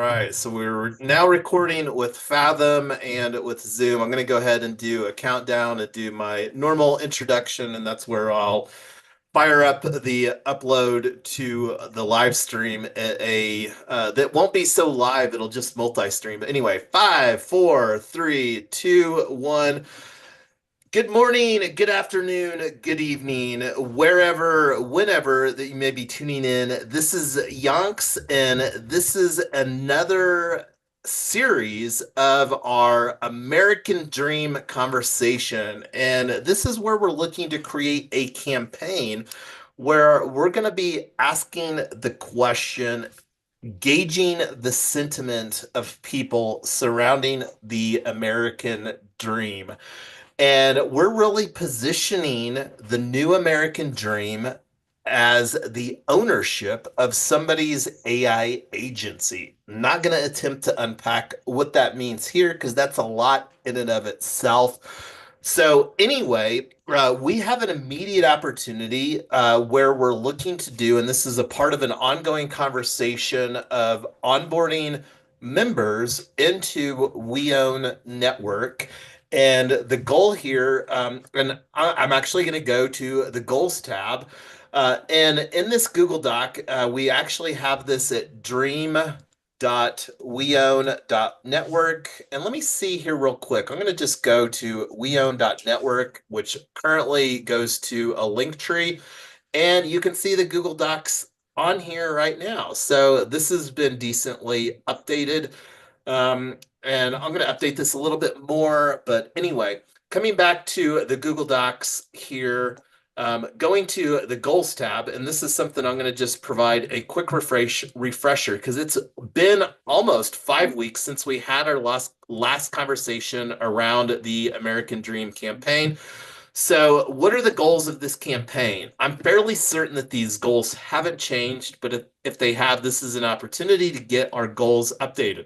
right, so we're now recording with Fathom and with Zoom. I'm going to go ahead and do a countdown and do my normal introduction, and that's where I'll fire up the upload to the live stream at a that won't be so live, it'll just multi-stream. But anyway, five, four, three, two, one. Good morning, good afternoon, good evening, wherever, whenever that you may be tuning in. This is Yonks, and this is another series of our American Dream conversation. And this is where we're looking to create a campaign where we're going to be asking the question, gauging the sentiment of people surrounding the American dream. And we're really positioning the new American dream as the ownership of somebody's AI agency. Not going to attempt to unpack what that means here because that's a lot in and of itself. So, anyway, we have an immediate opportunity where we're looking to do, and this is a part of an ongoing conversation of onboarding members into We Own Network. And the goal here, and I'm actually going to go to the goals tab. And in this Google Doc, we actually have this at dream.weown.network. And let me see here real quick. I'm going to just go to weown.network, which currently goes to a link tree. And you can see the Google Docs on here right now. So this has been decently updated. And I'm going to update this a little bit more. But anyway, coming back to the Google Docs here, going to the goals tab, and this is something I'm going to just provide a quick refresher because it's been almost 5 weeks since we had our last conversation around the American Dream campaign. So, what are the goals of this campaign? I'm fairly certain that these goals haven't changed, but if they have, this is an opportunity to get our goals updated.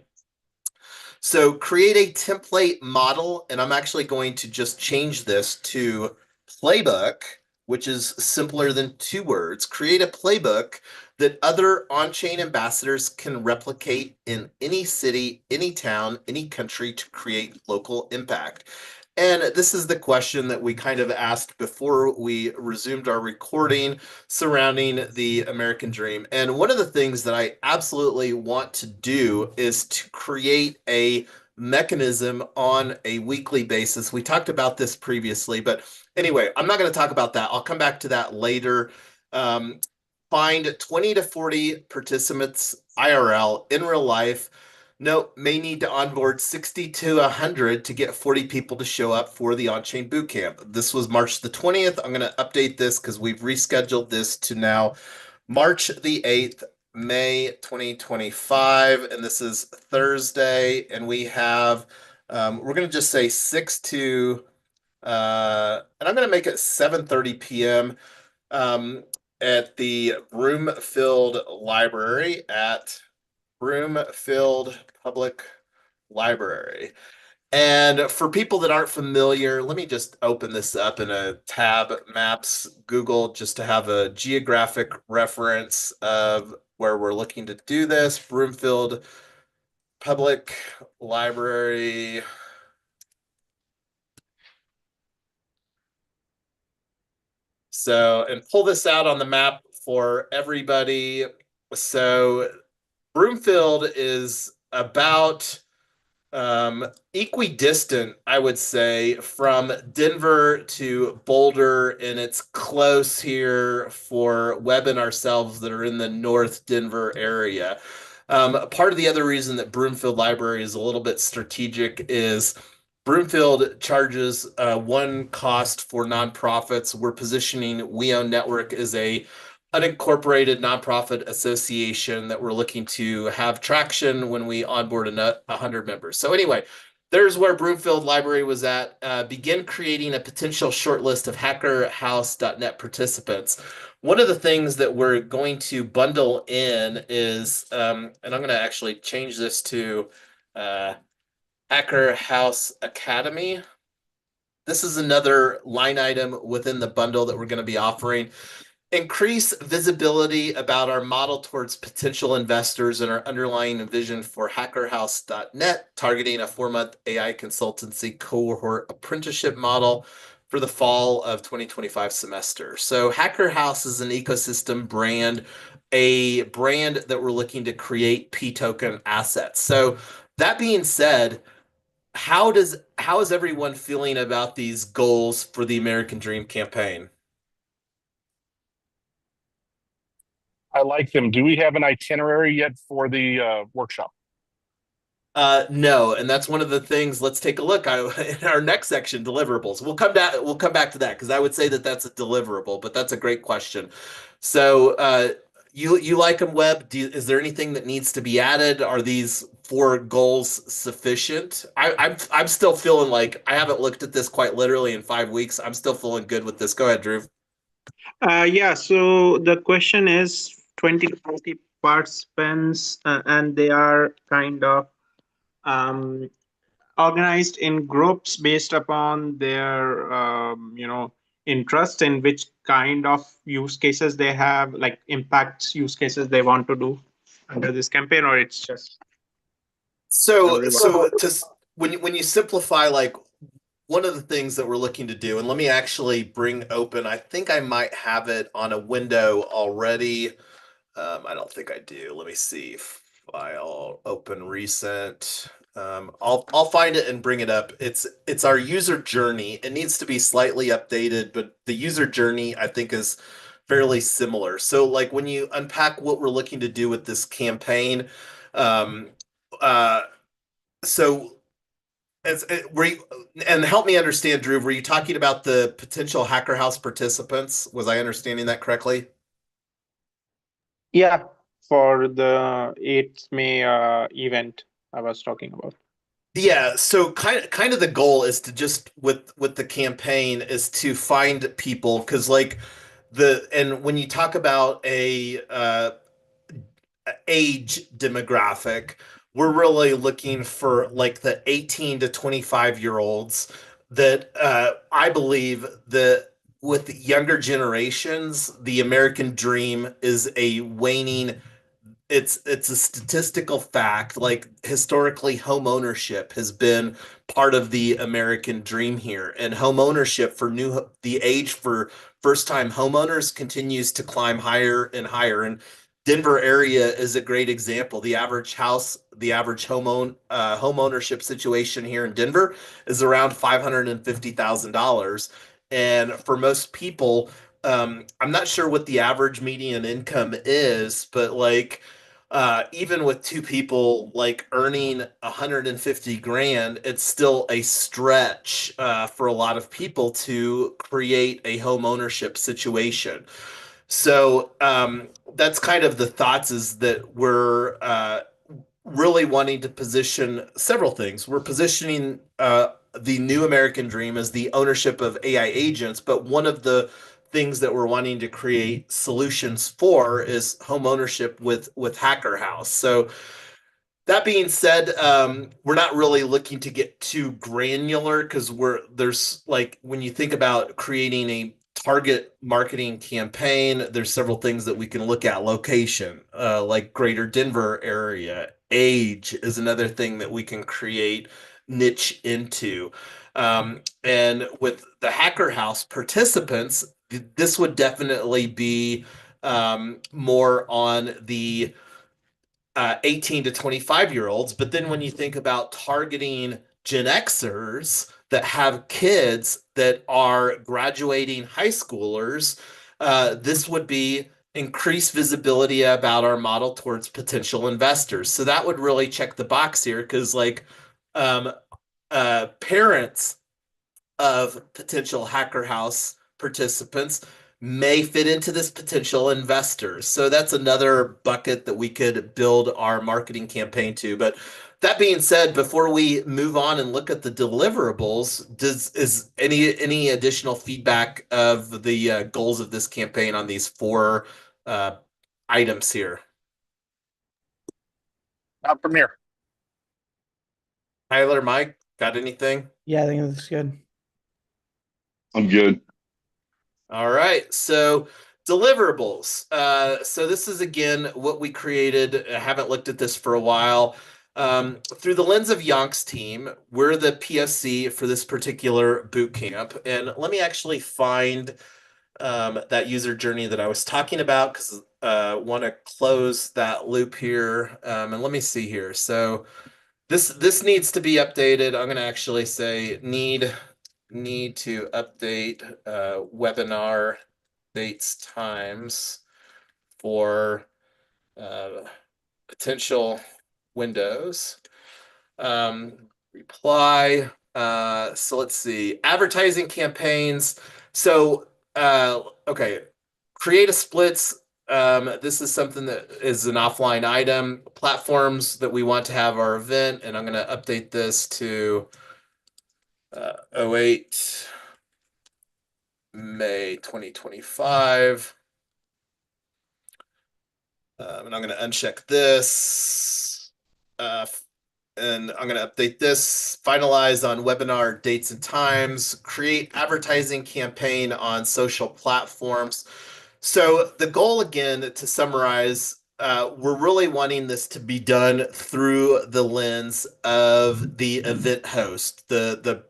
So create a template model, and I'm actually going to just change this to playbook, which is simpler than 2 words. Create a playbook that other on-chain ambassadors can replicate in any city, any town, any country to create local impact. And this is the question that we kind of asked before we resumed our recording surrounding the American dream. And one of the things that I absolutely want to do is to create a mechanism on a weekly basis. We talked about this previously, but anyway, I'm not going to talk about that. I'll come back to that later. Find 20 to 40 participants IRL in real life. No, may need to onboard 60 to 100 to get 40 people to show up for the on-chain bootcamp. This was March the 20th. I'm going to update this because we've rescheduled this to now March the 8th, May 2025. And this is Thursday. And we have, we're going to just say 6 to, and I'm going to make it 7:30 p.m. At the Broomfield Library at Broomfield Public Library. And for people that aren't familiar, let me just open this up in a tab, Maps, Google, just to have a geographic reference of where we're looking to do this. Broomfield Public Library. So, and pull this out on the map for everybody. So Broomfield is about equidistant, I would say, from Denver to Boulder, and it's close here for Webb and ourselves that are in the North Denver area. Part of the other reason that Broomfield Library is a little bit strategic is Broomfield charges one cost for nonprofits. We're positioning We Own Network as a unincorporated nonprofit association that we're looking to have traction when we onboard 100 members. So anyway, there's where Broomfield Library was at. Begin creating a potential shortlist of hackerhouse.net participants. One of the things that we're going to bundle in is, and I'm going to actually change this to Hacker House Academy. This is another line item within the bundle that we're going to be offering. increase visibility about our model towards potential investors and our underlying vision for hackerhouse.net, targeting a 4-month AI consultancy cohort apprenticeship model for the fall of 2025 semester. So Hacker House is an ecosystem brand, a brand that we're looking to create P token assets. So that being said, how is everyone feeling about these goals for the American Dream campaign? I like them. Do we have an itinerary yet for the workshop? No, and that's one of the things. Let's take a look. In our next section, deliverables. We'll come back to that because I would say that that's a deliverable, but that's a great question. So, you like them, Webb? Is there anything that needs to be added? Are these 4 goals sufficient? I'm still feeling like I haven't looked at this quite literally in 5 weeks. I'm still feeling good with this. Go ahead, Drew. Yeah, so the question is 20 to 40 participants, and they are kind of um, organized in groups based upon their, interest in which kind of use cases they have, like impact use cases they want to do under this campaign, or it's just So, everyone. when you simplify, like one of the things that we're looking to do, and let me actually bring open. I think I might have it on a window already. I don't think I do. Let me see. File open recent. I'll find it and bring it up. It's our user journey. It needs to be slightly updated, but the user journey I think is fairly similar. So like when you unpack what we're looking to do with this campaign, um, uh, so were you, and help me understand, Drew, were you talking about the potential Hacker House participants? Was I understanding that correctly? Yeah, for the 8th May event I was talking about. Yeah, so kind of the goal is to just with the campaign is to find people because like the and when you talk about a age demographic, we're really looking for like the 18 to 25 year olds that I believe that with younger generations, the American dream is a waning. It's a statistical fact. Like historically, home ownership has been part of the American dream here, and home ownership for the age for first time homeowners continues to climb higher and higher. And Denver area is a great example. The average home ownership situation here in Denver is around $550,000, and for most people, I'm not sure what the average median income is, but like even with 2 people like earning 150 grand, it's still a stretch for a lot of people to create a home ownership situation. So that's kind of the thoughts is that we're really wanting to position several things. We're positioning the new American dream as the ownership of AI agents, but one of the things that we're wanting to create solutions for is home ownership with Hacker House. So that being said, we're not really looking to get too granular because there's like when you think about creating a target marketing campaign, there's several things that we can look at. Location, like greater Denver area. Age is another thing that we can create niche into. And with the Hacker House participants, this would definitely be more on the 18 to 25 year olds. But then when you think about targeting Gen Xers that have kids that are graduating high schoolers, this would be increased visibility about our model towards potential investors. So that would really check the box here because, like, um, parents of potential Hacker House participants may fit into this potential investors. So that's another bucket that we could build our marketing campaign to. But that being said, before we move on and look at the deliverables, does is any additional feedback of the goals of this campaign on these 4 uh, items here? Not from here. Tyler, Mike, got anything? Yeah, I think that's good. I'm good. All right. So Deliverables. So this is again what we created. I haven't looked at this for a while. Through the lens of Yonk's team, we're the PSC for this particular boot camp. And let me actually find that user journey that I was talking about because I want to close that loop here. And let me see here. So this needs to be updated. I'm going to actually say need to update webinar dates times for uh, potential windows. Reply. So let's see. Advertising campaigns. So okay, create a splits. This is something that is an offline item. Platforms that we want to have our event, and I'm going to update this to 08 May 2025. And I'm going to uncheck this. And I'm going to update this, finalize on webinar dates and times, create advertising campaign on social platforms. So the goal, again, to summarize, we're really wanting this to be done through the lens of the event host, the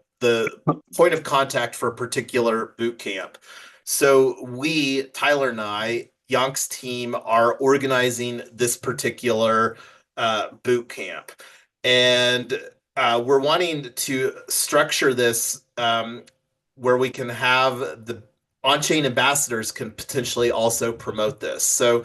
point of contact for a particular boot camp. So we, Tyler and I, Yonk's team, are organizing this particular boot camp. And we're wanting to structure this where we can have the on-chain ambassadors can potentially also promote this. So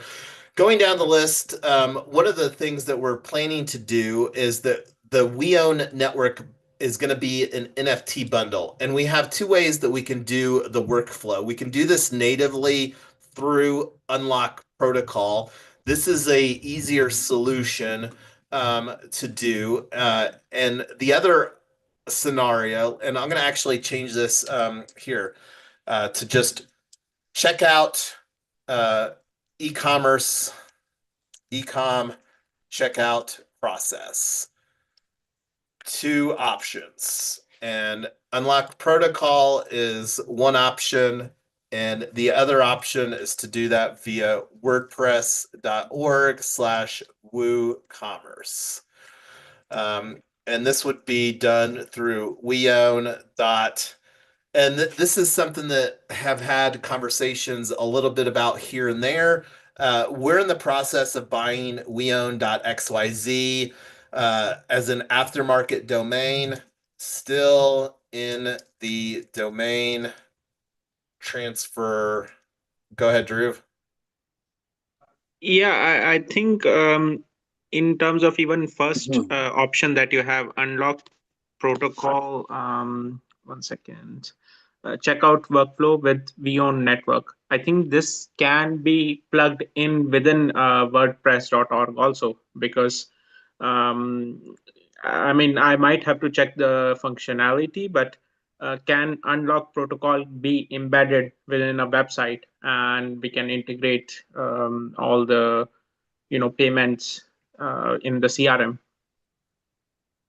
going down the list, one of the things that we're planning to do is that the We Own network is going to be an NFT bundle. And we have two ways that we can do the workflow. We can do this natively through Unlock Protocol. This is a easier solution to do. And the other scenario, and I'm going to actually change this here to just check out e-commerce, e-com checkout process. Two options. And Unlock Protocol is one option. And the other option is to do that via wordpress.org/WooCommerce. And this would be done through weown. And this is something that have had conversations a little bit about here and there. We're in the process of buying weown.xyz as an aftermarket domain, still in the domain transfer. Go ahead, Drew. Yeah, I think in terms of even first option that you have, unlock protocol, one second, checkout workflow with VON network. I think this can be plugged in within WordPress.org also, because I mean, I might have to check the functionality, but can unlock protocol be embedded within a website, and we can integrate all the payments in the CRM.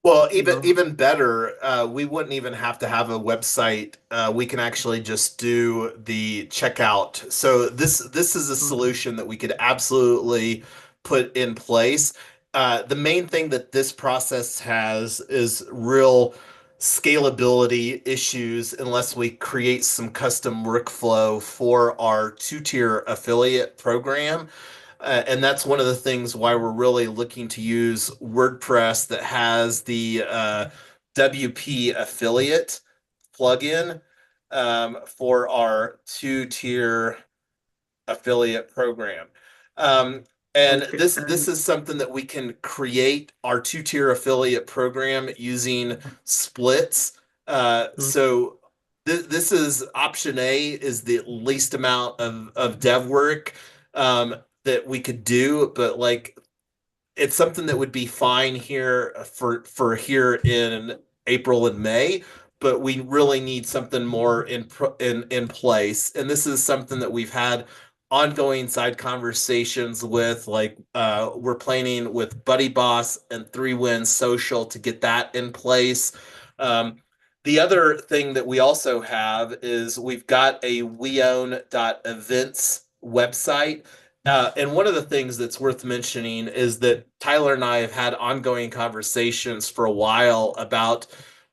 Well, even better, we wouldn't even have to have a website. We can actually just do the checkout. So this is a solution that we could absolutely put in place. The main thing that this process has is real scalability issues unless we create some custom workflow for our two-tier affiliate program. And that's one of the things why we're really looking to use WordPress that has the WP affiliate plugin for our two-tier affiliate program. And Okay. this is something that we can create our two-tier affiliate program using splits. So this is option A is the least amount of dev work that we could do, but like it's something that would be fine here for here in April and May, but we really need something more in place. And this is something that we've had ongoing side conversations with, like we're planning with Buddy Boss and 3Win Social to get that in place. The other thing that we also have is we've got a weown.events website. And one of the things that's worth mentioning is that Tyler and I have had ongoing conversations for a while about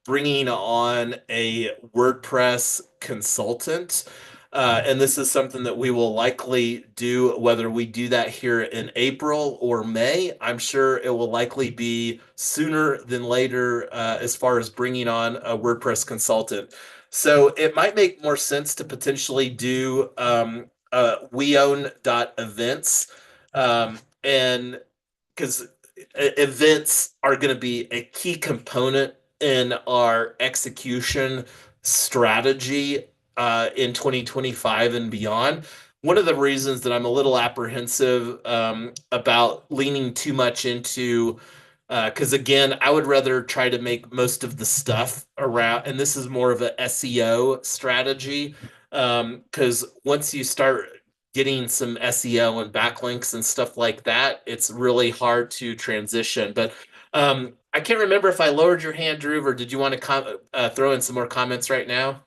bringing on a WordPress consultant. And this is something that we will likely do, whether we do that here in April or May. I'm sure it will likely be sooner than later as far as bringing on a WordPress consultant. So it might make more sense to potentially do weown.events. And because events are going to be a key component in our execution strategy in 2025 and beyond. One of the reasons that I'm a little apprehensive about leaning too much into, because again, I would rather try to make most of the stuff around, and this is more of a SEO strategy. Because once you start getting some SEO and backlinks and stuff like that, it's really hard to transition. But I can't remember if I lowered your hand, Drew, or did you want to throw in some more comments right now?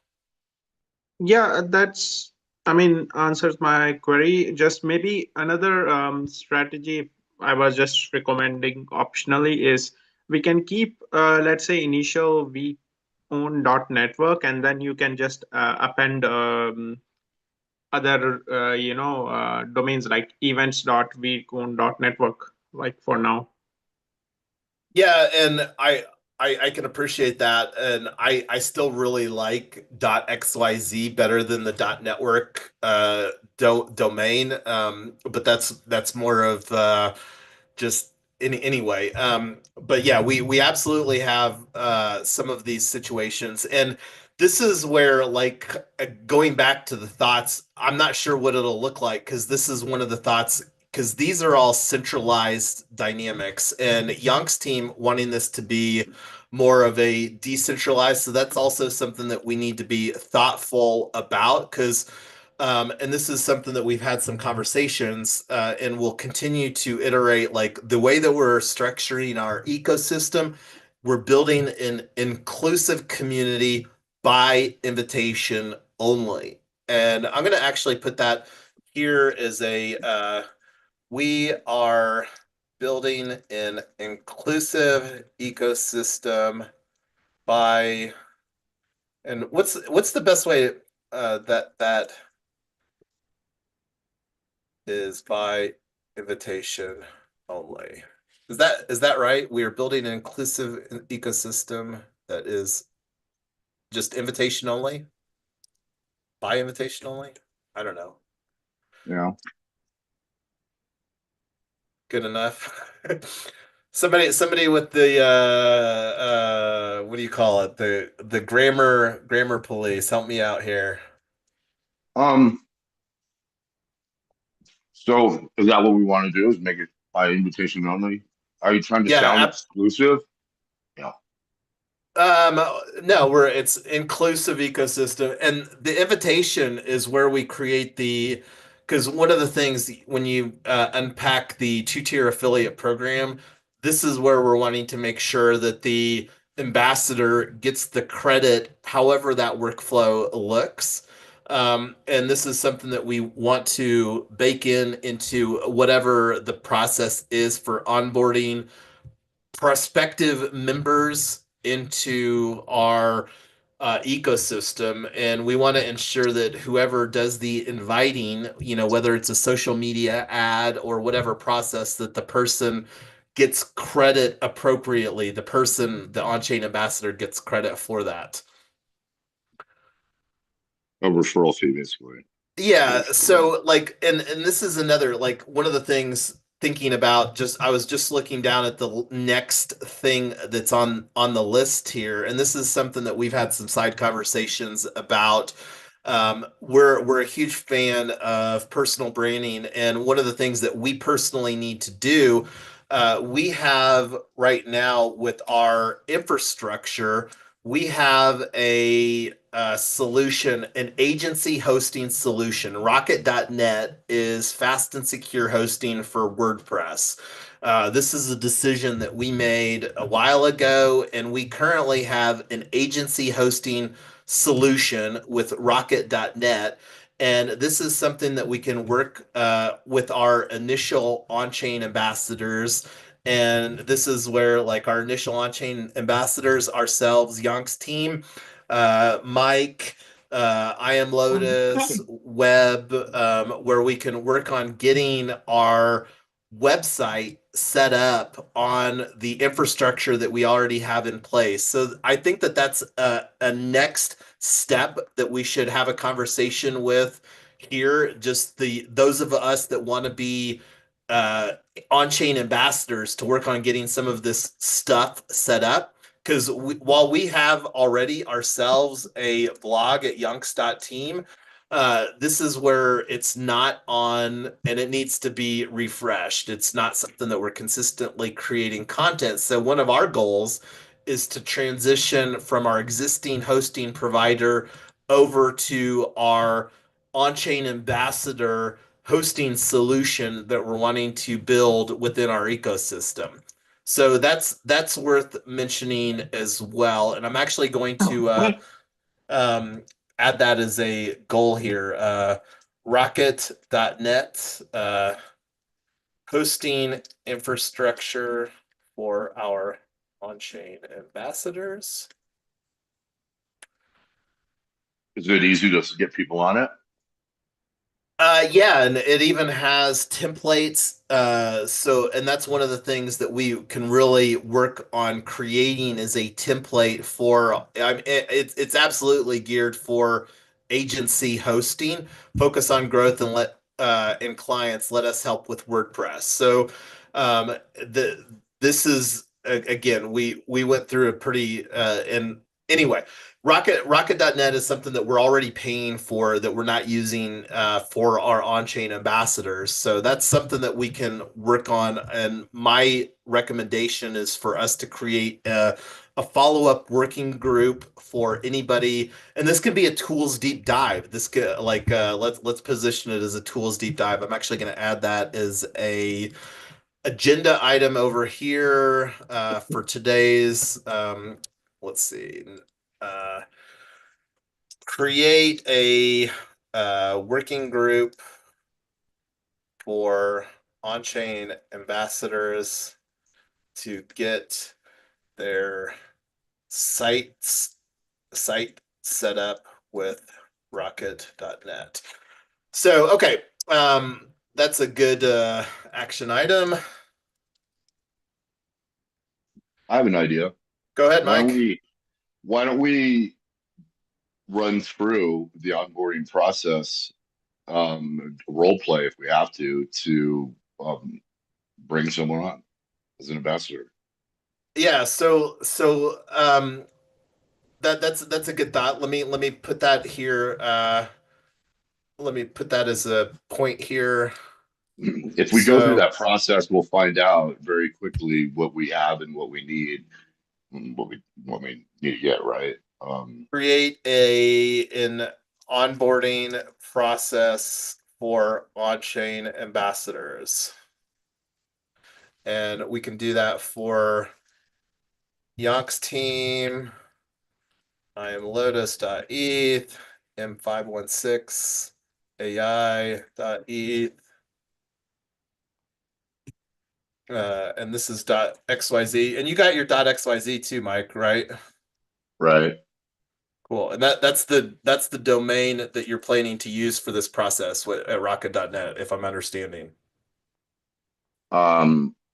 Yeah, that's, I mean, answers my query. Just maybe another strategy I was just recommending optionally is we can keep, let's say, initial weak own dot network, and then you can just append other, domains like events dot weak own dot network, like for now. Yeah, and I can appreciate that, and I still really like .xyz better than the .network domain. But that's more of just anyway. But yeah, we absolutely have some of these situations, and this is where like going back to the thoughts. I'm not sure what it'll look like because this is one of the thoughts because these are all centralized dynamics, and Young's team wanting this to be more of a decentralized. So that's also something that we need to be thoughtful about because and this is something that we've had some conversations and we'll continue to iterate like the way that we're structuring our ecosystem. We're building an inclusive community by invitation only. And I'm going to actually put that here as a we are building an inclusive ecosystem by and what's the best way that is by invitation only. Is that right? We are building an inclusive ecosystem that is just invitation only? By invitation only? I don't know. Yeah. Good enough. Somebody with the what do you call it? The grammar police. Help me out here. Um, so is that what we want to do? Is make it by invitation only? Are you trying to Yeah, sound exclusive? Yeah. Um, no, it's inclusive ecosystem, and the invitation is where we create the, because one of the things when you unpack the two-tier affiliate program, this is where we're wanting to make sure that the ambassador gets the credit, however that workflow looks. And this is something that we want to bake into whatever the process is for onboarding prospective members into our ecosystem, and we want to ensure that whoever does the inviting, whether it's a social media ad or whatever process, that the person gets credit appropriately. The person, the on-chain ambassador, gets credit for that. A referral fee, basically. Yeah, so like and this is another like one of the things thinking about just I was just looking down at the next thing that's on the list here, and this is something that we've had some side conversations about. We're a huge fan of personal branding, and one of the things that we personally need to do, we have right now with our infrastructure, we have a solution, an agency hosting solution. Rocket.net is fast and secure hosting for WordPress. This is a decision that we made a while ago, and we currently have an agency hosting solution with Rocket.net. And this is something that we can work with our initial on-chain ambassadors. And this is where like our initial on-chain ambassadors, ourselves, Yonk's team, Mike, I am Lotus, Web, where we can work on getting our website set up on the infrastructure that we already have in place. So I think that that's a next step that we should have a conversation with here. Just those of us that want to be uh, on-chain ambassadors to work on getting some of this stuff set up. Because while we have already ourselves a blog at yunks.team, this is where it's not on and it needs to be refreshed. It's not something that we're consistently creating content. So one of our goals is to transition from our existing hosting provider over to our on-chain ambassador hosting solution that we're wanting to build within our ecosystem. So that's worth mentioning as well. And I'm actually going to um, add that as a goal here. Rocket.net hosting infrastructure for our on-chain ambassadors. Is it easy to get people on it? Yeah, and it even has templates. And that's one of the things that we can really work on creating is a template for. I mean, it's absolutely geared for agency hosting. Focus on growth and let and clients let us help with WordPress. So, the this is again we went through a pretty and anyway. Rocket.net is something that we're already paying for that we're not using for our on-chain ambassadors. So that's something that we can work on. And my recommendation is for us to create a follow-up working group for anybody. And this could be a tools deep dive. This could let's position it as a tools deep dive. I'm actually going to add that as a agenda item over here for today's. Let's see. Uh, Create a working group for on-chain ambassadors to get their sites site set up with rocket.net. So, okay, that's a good action item. I have an idea. Go ahead, Why don't Mike. we run through the onboarding process, role play if we have to bring someone on as an ambassador? Yeah, that's a good thought. Let me put that here. Let me put that as a point here. If we go through So that process, we'll find out very quickly what we have and what we need, and what we need to get right. create an onboarding process for on-chain ambassadors. And we can do that for Yonk's team. I am lotus.eth, M516, AI.eth. And this is .xyz. And you got your .xyz too, Mike, right? Right. Cool. And that's the domain that you're planning to use for this process at rocket.net, if I'm understanding.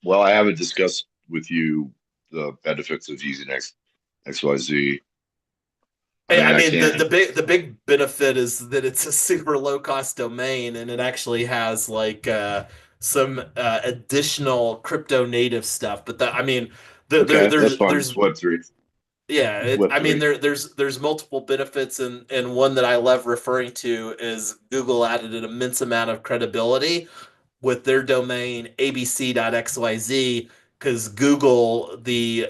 Well, I haven't discussed with you the benefits of using XYZ. I Hey, mean, I I mean can. the big benefit is that it's a super low cost domain and it actually has like some additional crypto native stuff. But that I mean Okay, that's fine. It's there's Web3. yeah, It's I mean Web3. there's multiple benefits and one that I love referring to is Google added an immense amount of credibility with their domain abc.xyz because Google the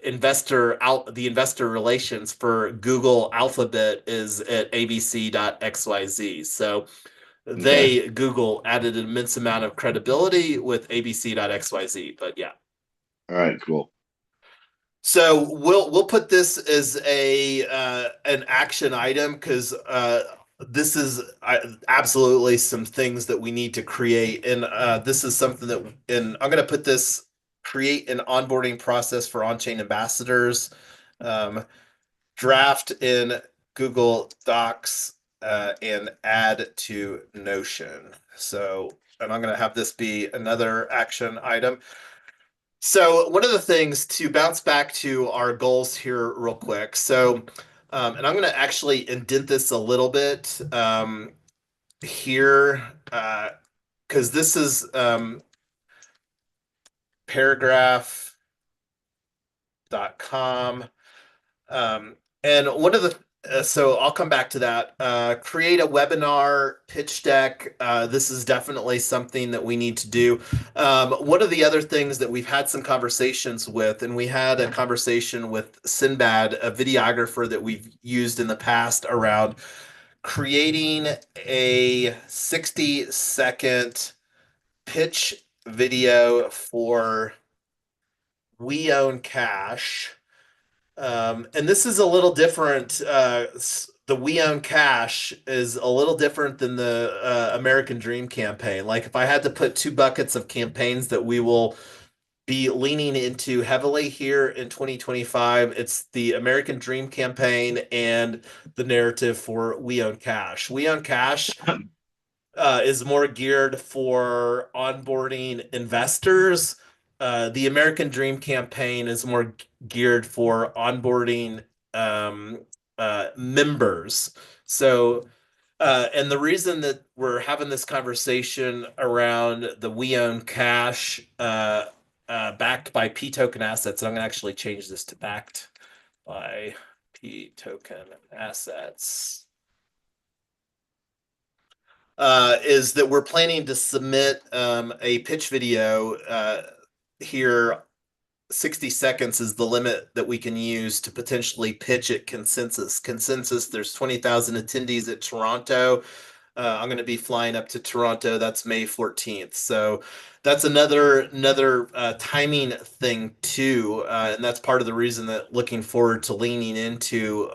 investor relations for Google Alphabet is at abc.xyz. So Okay. Google added an immense amount of credibility with abc.xyz. But yeah. All right. Cool. So we'll put this as a an action item because this is absolutely some things that we need to create, and this is something that, and I'm going to put this create an onboarding process for on-chain ambassadors, um, draft in Google Docs, and add to Notion. So, and I'm going to have this be another action item. So one of the things to bounce back to our goals here real quick. So, and I'm going to actually indent this a little bit here, because this is paragraph.com. And one of the so I'll come back to that. Create a webinar pitch deck. This is definitely something that we need to do. One of the other things that we've had some conversations with, and we had a conversation with Sinbad, a videographer that we've used in the past, around creating a 60-second pitch video for We Own Cash. And this is a little different. The We Own Cash is a little different than the American Dream campaign. Like, if I had to put two buckets of campaigns that we will be leaning into heavily here in 2025, it's the American Dream campaign and the narrative for We Own Cash. We Own Cash is more geared for onboarding investors. The American Dream campaign is more geared for onboarding members. So, and the reason that we're having this conversation around the We Own Cash, backed by P token assets, I'm going to actually change this to backed by P token assets, is that we're planning to submit a pitch video here. 60 seconds is the limit that we can use to potentially pitch at Consensus. Consensus, there's 20,000 attendees at Toronto. I'm going to be flying up to Toronto. That's May 14th. So that's another timing thing too, and that's part of the reason that looking forward to leaning into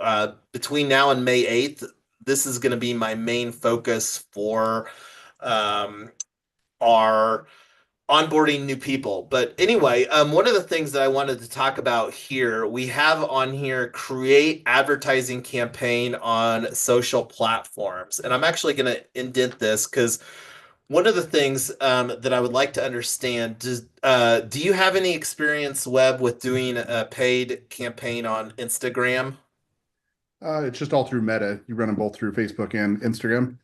between now and May 8th. This is going to be my main focus for our onboarding new people. But anyway, one of the things that I wanted to talk about here, we have on here create advertising campaign on social platforms. And I'm actually going to indent this because one of the things that I would like to understand, do you have any experience, Webb, with doing a paid campaign on Instagram? It's just all through Meta. You run them both through Facebook and Instagram.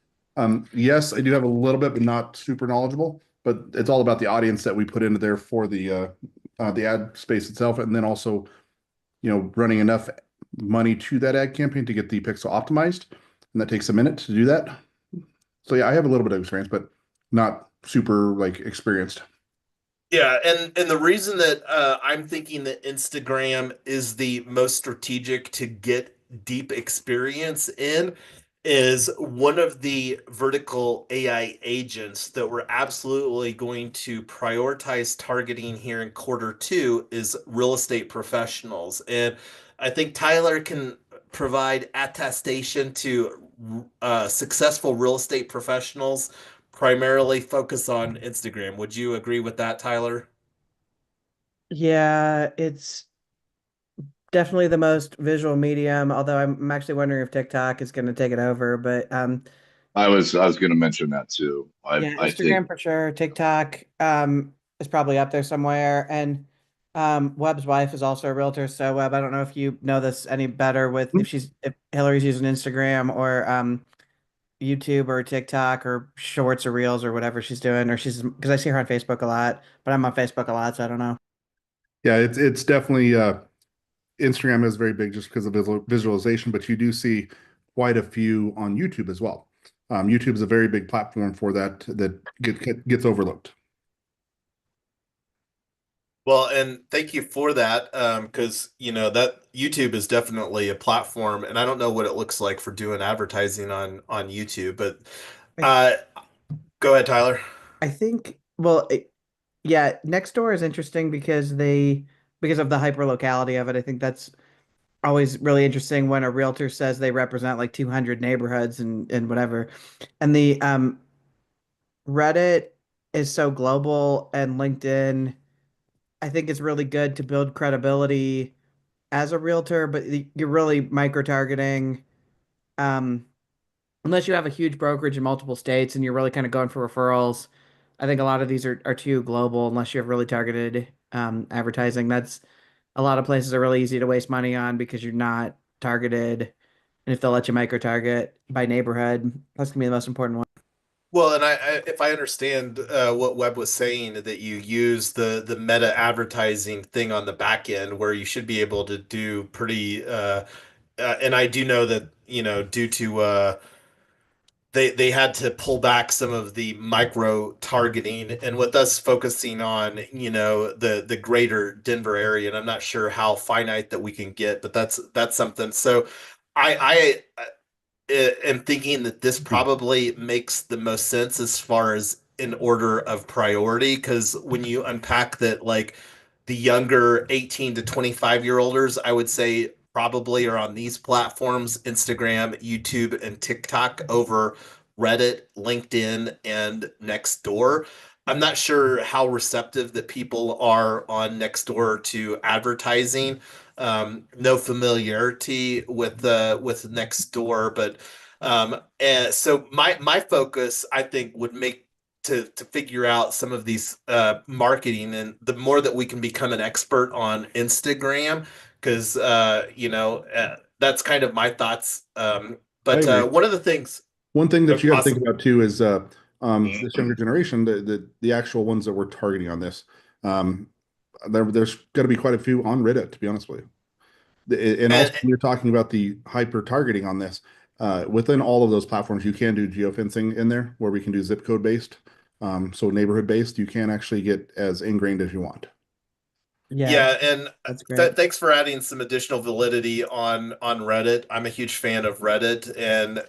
Yes, I do have a little bit, but not super knowledgeable. But it's all about the audience that we put into there for the ad space itself, and then also, running enough money to that ad campaign to get the pixel optimized, and that takes a minute to do that. So yeah, I have a little bit of experience, but not super like experienced. Yeah, and the reason that I'm thinking that Instagram is the most strategic to get deep experience in is one of the vertical AI agents that we're absolutely going to prioritize targeting here in quarter 2 is real estate professionals. And I think Tyler can provide attestation to successful real estate professionals primarily focus on Instagram. Would you agree with that, Tyler? Yeah, it's definitely the most visual medium, although I'm actually wondering if TikTok is going to take it over. But I was going to mention that too. yeah, I think Instagram for sure. TikTok is probably up there somewhere. And Webb's wife is also a realtor. So Webb, I don't know if you know this any better with if Hillary's using Instagram or YouTube or TikTok or Shorts or Reels or whatever she's doing, or she's because I see her on Facebook a lot, but I'm on Facebook a lot, so I don't know. Yeah, it's definitely Instagram is very big just because of visualization, but you do see quite a few on YouTube as well. YouTube is a very big platform for that gets overlooked. Well, and thank you for that, because that YouTube is definitely a platform, and I don't know what it looks like for doing advertising on YouTube, but uh, go ahead, Tyler. I think, well, yeah, Nextdoor is interesting because of the hyper locality of it. I think that's always really interesting when a realtor says they represent like 200 neighborhoods and whatever. And the Reddit is so global, and LinkedIn, I think it's really good to build credibility as a realtor, but you're really micro targeting. Um, Unless you have a huge brokerage in multiple states and you're really kind of going for referrals. I think a lot of these are too global unless you have really targeted advertising. That's a lot of places are really easy to waste money on because you're not targeted. And if they'll let you micro target by neighborhood, that's gonna be the most important one. Well, and if I understand what Webb was saying, that you use the meta advertising thing on the back end, where you should be able to do pretty. And I do know that, due to they had to pull back some of the micro targeting, and with us focusing on, the greater Denver area, and I'm not sure how finite that we can get, but that's something. So I am thinking that this probably makes the most sense as far as in order of priority, because when you unpack that, like the younger 18 to 25-year-olders, I would say probably are on these platforms: Instagram, YouTube, and TikTok over Reddit, LinkedIn, and Nextdoor. I'm not sure how receptive that people are on Nextdoor to advertising. No familiarity with Nextdoor, but and so my focus, I think, would make to figure out some of these marketing, and the more that we can become an expert on Instagram, because that's kind of my thoughts. I But agree. one of the things, One thing that you got to think awesome. about too is this younger generation, the actual ones that we're targeting on this. Um, there's got to be quite a few on Reddit, to be honest with you. And also, And when you're talking about the hyper targeting on this, within all of those platforms, you can do geofencing in there where we can do zip code based. So neighborhood based, you can actually get as ingrained as you want. Yeah, Yeah, and that's great. thanks for adding some additional validity on Reddit. I'm a huge fan of Reddit, and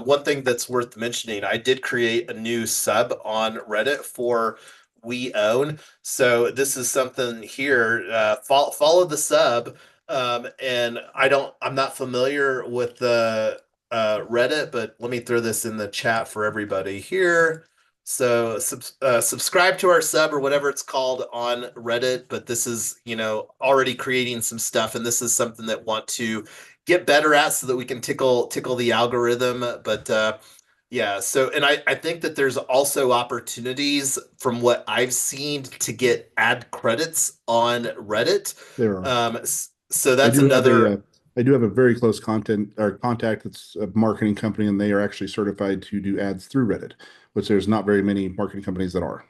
one thing that's worth mentioning, I did create a new sub on Reddit for We Own. So this is something here. Follow the sub, and I'm not familiar with the Reddit, but let me throw this in the chat for everybody here. So subscribe to our sub or whatever it's called on Reddit. But this is, already creating some stuff, and this is something that want to get better at so that we can tickle the algorithm. But yeah, so and I think that there's also opportunities from what I've seen to get ad credits on Reddit. There are. So I that's do have another. I do have a very close content or contact that's a marketing company, and they are actually certified to do ads through Reddit, which there's not very many marketing companies that are.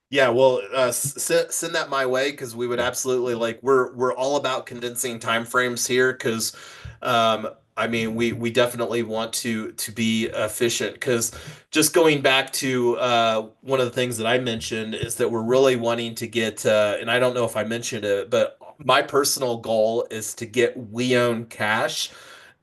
Yeah, well, send that my way, because we would absolutely, like, we're all about condensing time frames here, because I mean, we definitely want to be efficient, because just going back to one of the things that I mentioned is that we're really wanting to get and I don't know if I mentioned it, but my personal goal is to get We Own Cash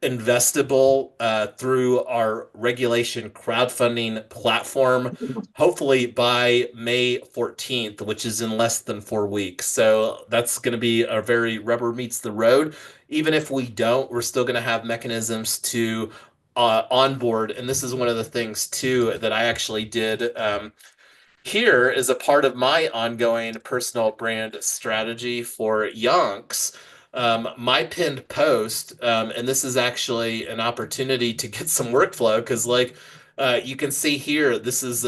investable through our regulation crowdfunding platform, hopefully by May 14th, which is in less than 4 weeks. So that's going to be a very rubber meets the road. Even if we don't, we're still going to have mechanisms to onboard. And this is one of the things too that I actually did. Here is a part of my ongoing personal brand strategy for Yonks. My pinned post, and this is actually an opportunity to get some workflow, because, like, you can see here, this is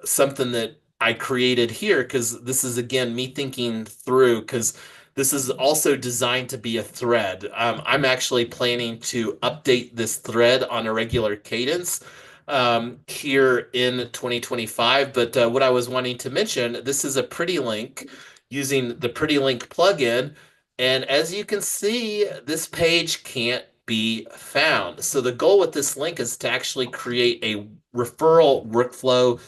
something that I created here, because this is, again, me thinking through, because this is also designed to be a thread. I'm actually planning to update this thread on a regular cadence here in 2025. But what I was wanting to mention, this is a Pretty Link using the Pretty Link plugin. And as you can see, this page can't be found. So the goal with this link is to actually create a referral workflow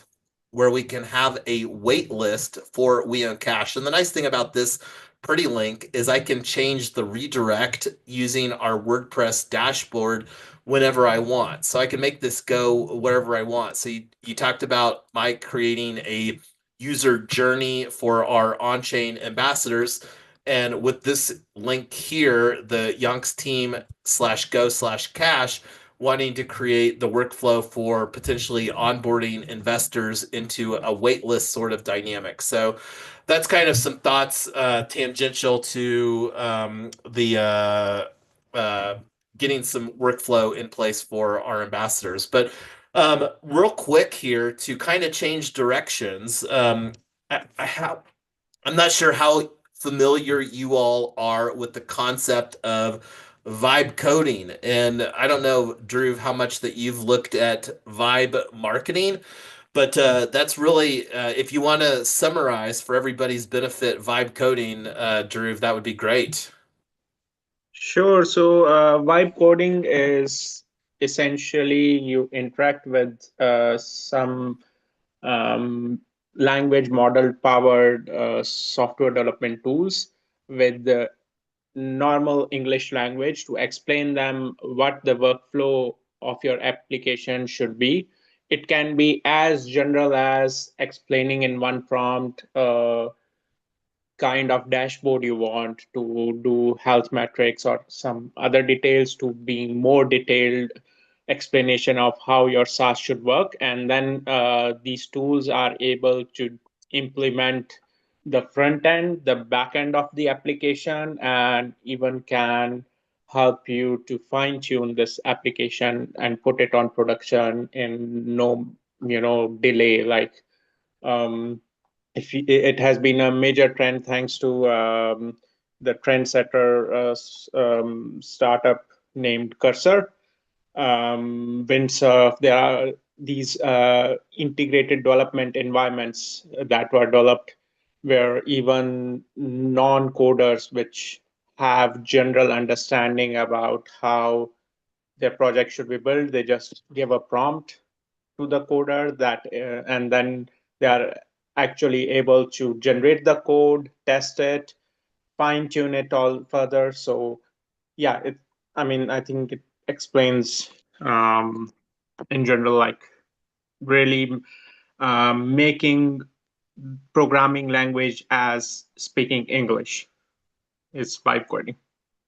where we can have a wait list for We Own Cash. And the nice thing about this Pretty Link is I can change the redirect using our WordPress dashboard whenever I want. So I can make this go wherever I want. So you talked about Mike creating a user journey for our on-chain ambassadors. And with this link here, the Yonks team /go/cash wanting to create the workflow for potentially onboarding investors into a waitlist sort of dynamic. So that's kind of some thoughts tangential to getting some workflow in place for our ambassadors. But real quick here to kind of change directions, I'm not sure how familiar you all are with the concept of vibe coding. And I don't know, Drew, how much that you've looked at vibe marketing, but that's really, if you want to summarize for everybody's benefit, vibe coding, Drew, that would be great. Sure. So, vibe coding is essentially you interact with some um, language model powered software development tools with the normal English language to explain them what the workflow of your application should be. It can be as general as explaining in one prompt kind of dashboard you want to do health metrics or some other details to being more detailed explanation of how your SaaS should work. And then these tools are able to implement the front end, the back end of the application, and even can help you to fine tune this application and put it on production in no delay. Like um, it has been a major trend thanks to the trendsetter startup named Cursor. Windsurf, there are these integrated development environments that were developed where even non-coders, which have general understanding about how their project should be built, they just give a prompt to the coder that and then they are actually able to generate the code, test it, fine tune it all further. So yeah, I think it explains in general, like really making programming language as speaking English is vibe coding.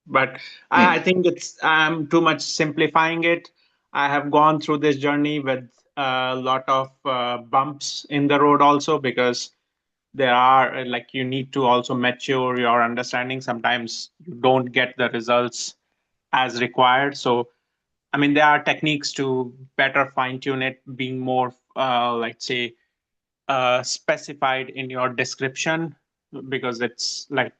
But I think I'm too much simplifying it. I have gone through this journey with a lot of bumps in the road also, because there are like you need to also mature your understanding. Sometimes you don't get the results as required. So there are techniques to better fine tune it, being more let's say specified in your description, because it's like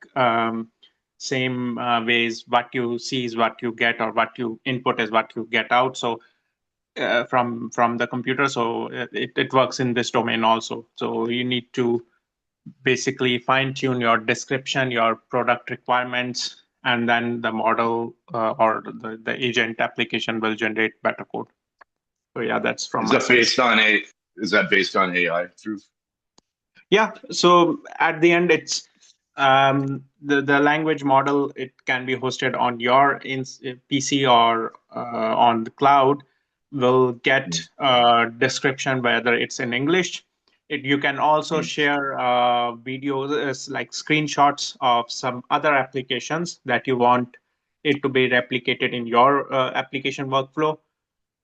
same ways what you see is what you get, or what you input is what you get out. So from the computer, so it works in this domain also. So you need to basically fine tune your description, your product requirements, and then the model or the agent application will generate better code. So yeah, that's from Is my that side. is that based on AI, Truth? Yeah. So at the end, it's the language model. It can be hosted on your PC or on the cloud. Will get description whether it's in English. You can also share videos like screenshots of some other applications that you want it to be replicated in your application workflow,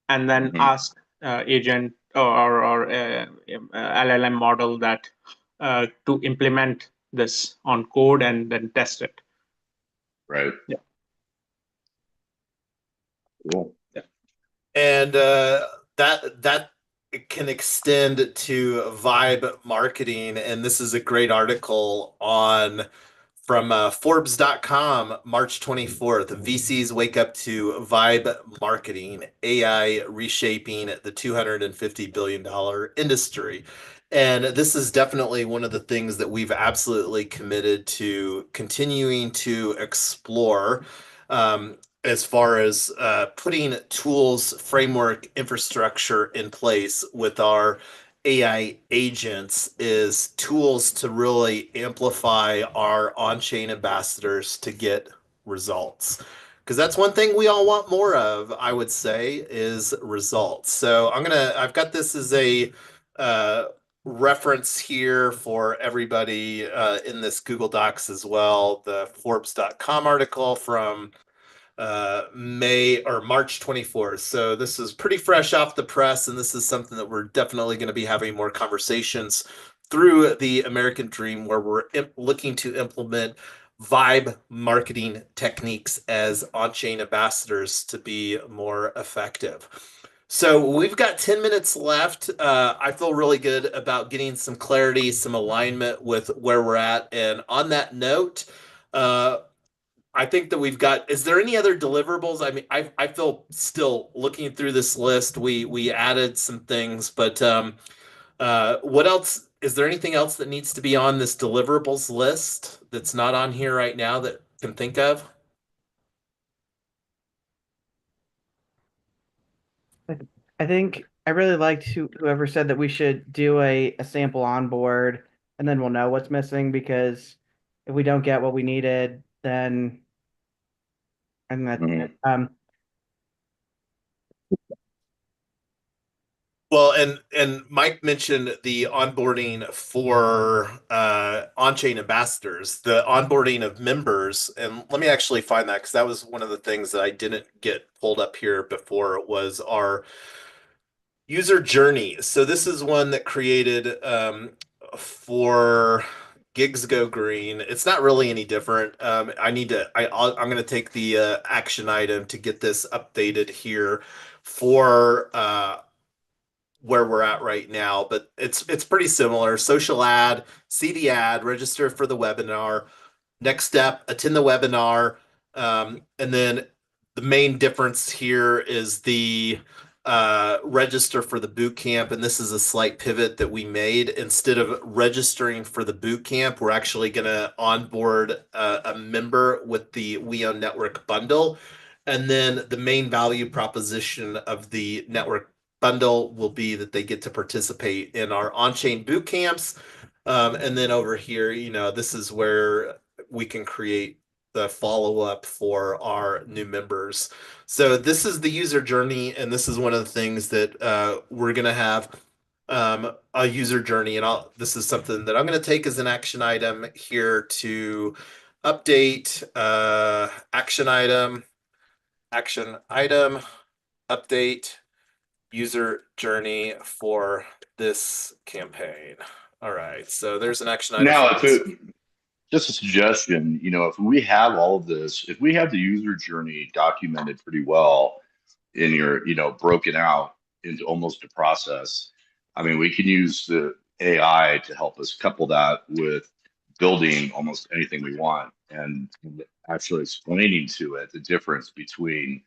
and then ask agent or LLM model that to implement this on code and then test it. Right. Yeah. Cool. Yeah. And that can extend to vibe marketing. And this is a great article on from Forbes.com, March 24th. VCs wake up to vibe marketing, AI reshaping the $250 billion industry. And this is definitely one of the things that we've absolutely committed to continuing to explore. As far as putting tools, framework, infrastructure in place with our AI agents is tools to really amplify our on-chain ambassadors to get results. Because that's one thing we all want more of, I would say, is results. So I've got this as a reference here for everybody in this Google Docs as well, the Forbes.com article from May or March 24th. So this is pretty fresh off the press, and this is something that we're definitely going to be having more conversations through the American Dream, where we're looking to implement vibe marketing techniques as on-chain ambassadors to be more effective. So we've got 10 minutes left. I feel really good about getting some clarity, some alignment with where we're at. And on that note, I think that we've got, is there any other deliverables? I mean, I feel still looking through this list, we added some things, but what else? Is there anything else that needs to be on this deliverables list that's not on here right now that you can think of? I think I really liked whoever said that we should do a sample onboard and then we'll know what's missing, because if we don't get what we needed, then and that Well, and Mike mentioned the onboarding for on-chain ambassadors, the onboarding of members, and let me actually find that, because that was one of the things that I didn't get pulled up here before, was our user journey. So this is one that created for Gigs Go Green. It's not really any different. I'm going to take the action item to get this updated here for where we're at right now, but it's pretty similar. Social ad, see the ad, register for the webinar. Next step, attend the webinar. And then the main difference here is the register for the boot camp. And this is a slight pivot that we made. Instead of registering for the boot camp, we're actually going to onboard a member with the We Own Network bundle. And then the main value proposition of the network bundle will be that they get to participate in our on-chain boot camps. And then over here, this is where we can create the follow-up for our new members. So this is the user journey, and this is one of the things that we're going to have a user journey. And this is something that I'm going to take as an action item here to update action item, update user journey for this campaign. All right, so there's an action item. Now, just a suggestion, if we have all of this, if we have the user journey documented pretty well in your, broken out into almost a process, I mean, we can use the AI to help us couple that with building almost anything we want and actually explaining to it the difference between,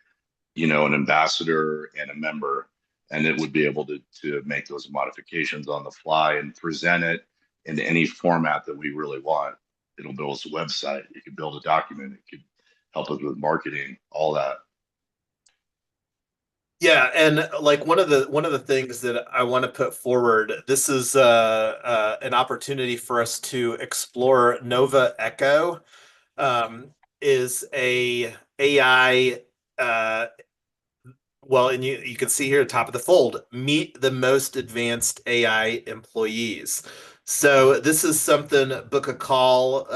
an ambassador and a member. And it would be able to make those modifications on the fly and present it in any format that we really want. It'll build us a website. It could build a document. It could help us with marketing, all that. Yeah, and like one of the things that I want to put forward, this is an opportunity for us to explore Nova Echo. Is a AI well, and you can see here at the top of the fold, meet the most advanced AI employees. So this is something, book a call.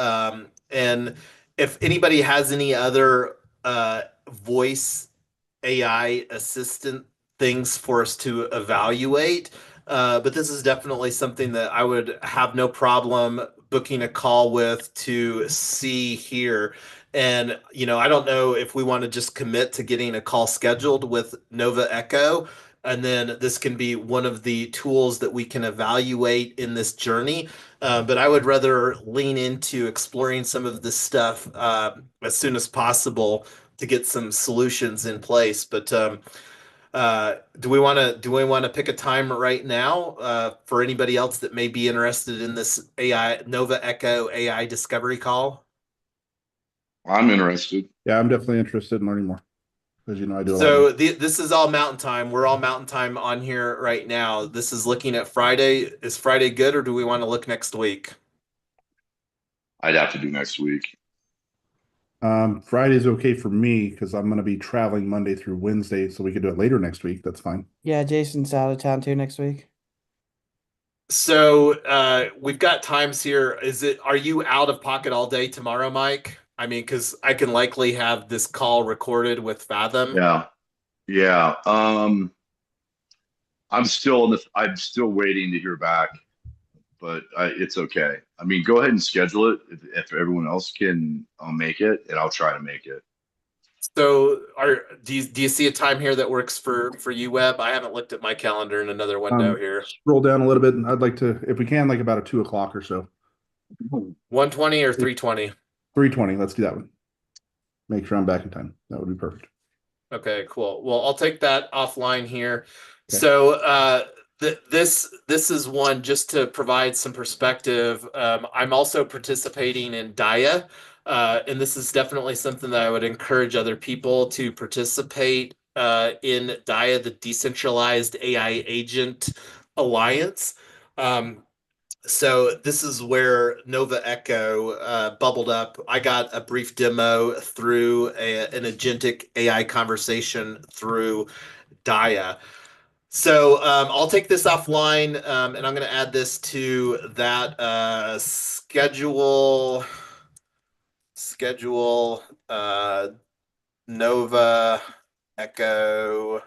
And if anybody has any other voice AI assistant things for us to evaluate, but this is definitely something that I would have no problem booking a call with to see here. And, I don't know if we want to just commit to getting a call scheduled with Nova Echo. And then this can be one of the tools that we can evaluate in this journey. But I would rather lean into exploring some of this stuff as soon as possible to get some solutions in place. But do we want to pick a time right now for anybody else that may be interested in this AI Nova Echo AI discovery call? I'm interested. Yeah, I'm definitely interested in learning more. As you know, I do a lot. So this is all Mountain Time. We're all Mountain Time on here right now. This is looking at Friday. Is Friday good, or do we want to look next week? I'd have to do next week. Friday's okay for me because I'm going to be traveling Monday through Wednesday, so we could do it later next week. That's fine. Yeah, Jason's out of town too next week. So we've got times here. Are you out of pocket all day tomorrow, Mike? I mean, because I can likely have this call recorded with Fathom. Yeah. Yeah. I'm still waiting to hear back, but it's okay. I mean, go ahead and schedule it if everyone else can make it, and I'll try to make it. So do you see a time here that works for you, Webb? I haven't looked at my calendar in another window here. Scroll down a little bit, and I'd like to, if we can, like about a 2 o'clock or so. 1:20 or 3:20? 3:20. Let's do that one. Make sure I'm back in time. That would be perfect. Okay, cool. Well, I'll take that offline here. Okay. So this is one just to provide some perspective. I'm also participating in DIA, and this is definitely something that I would encourage other people to participate in DIA, the Decentralized AI Agent Alliance. So this is where Nova Echo bubbled up. I got a brief demo through an agentic AI conversation through Dia. So I'll take this offline, and I'm going to add this to that schedule Nova Echo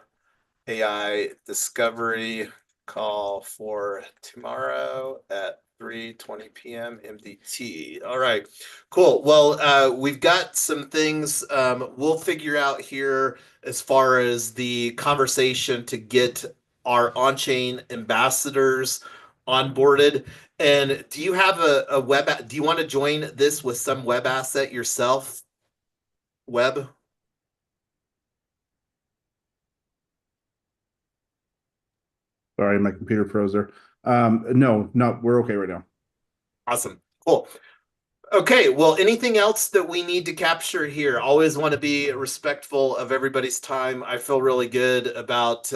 AI discovery call for tomorrow at 3:20 p.m. MDT. All right, cool. Well, we've got some things we'll figure out here as far as the conversation to get our on-chain ambassadors onboarded. And do you have a do you want to join this with some web asset yourself, Web? Sorry, my computer froze there. No, we're okay right now. Awesome. Cool. Okay, well, anything else that we need to capture here? Always want to be respectful of everybody's time. I feel really good about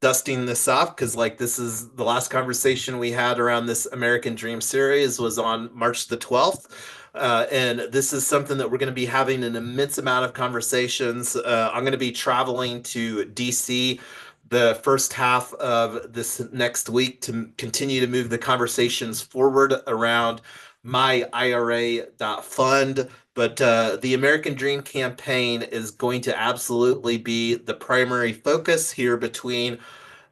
dusting this off because, like, this is the last conversation we had around this American Dream series was on March the 12th. And this is something that we're going to be having an immense amount of conversations. I'm going to be traveling to DC the first half of this next week to continue to move the conversations forward around my IRA.fund. But the American Dream campaign is going to absolutely be the primary focus here between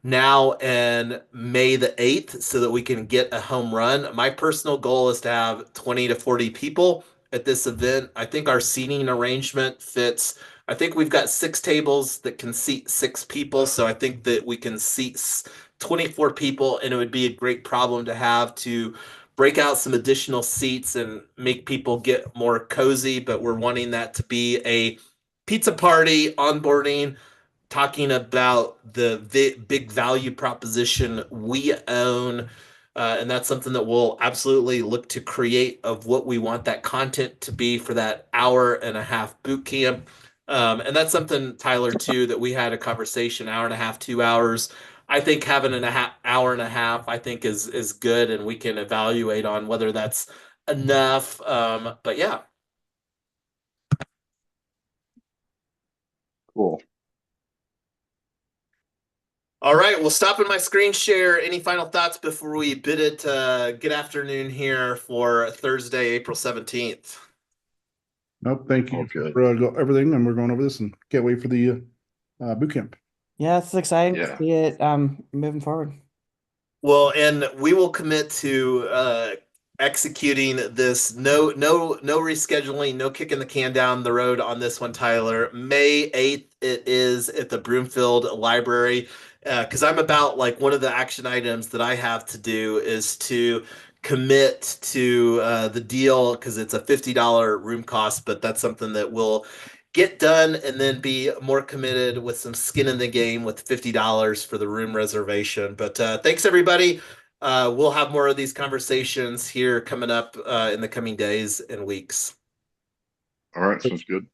now and May the 8th so that we can get a home run. My personal goal is to have 20 to 40 people at this event. I think our seating arrangement fits. I think we've got 6 tables that can seat 6 people. So I think that we can seat 24 people, and it would be a great problem to have to break out some additional seats and make people get more cozy. But we're wanting that to be a pizza party, onboarding, talking about the big value proposition we own. And that's something that we'll absolutely look to create of what we want that content to be for that hour-and-a-half boot camp. And that's something, Tyler, too, that we had a conversation, hour-and-a-half, 2 hours. I think having hour and a half, I think is good, and we can evaluate on whether that's enough. But yeah. Cool. All right, well, stopping my screen share. Any final thoughts before we bid it good afternoon here for Thursday, April 17th? Nope, thank you Okay. for everything, and we're going over this and can't wait for the boot camp. Yeah, it's exciting to Yeah. see it moving forward. Well, and we will commit to executing this. No rescheduling, no kicking the can down the road on this one, Tyler. May 8th, it is at the Broomfield Library. Because I'm about, like, one of the action items that I have to do is to commit to the deal because it's a $50 room cost, but that's something that will get done and then be more committed with some skin in the game with $50 for the room reservation. But thanks, everybody. We'll have more of these conversations here coming up in the coming days and weeks. All right. Sounds good.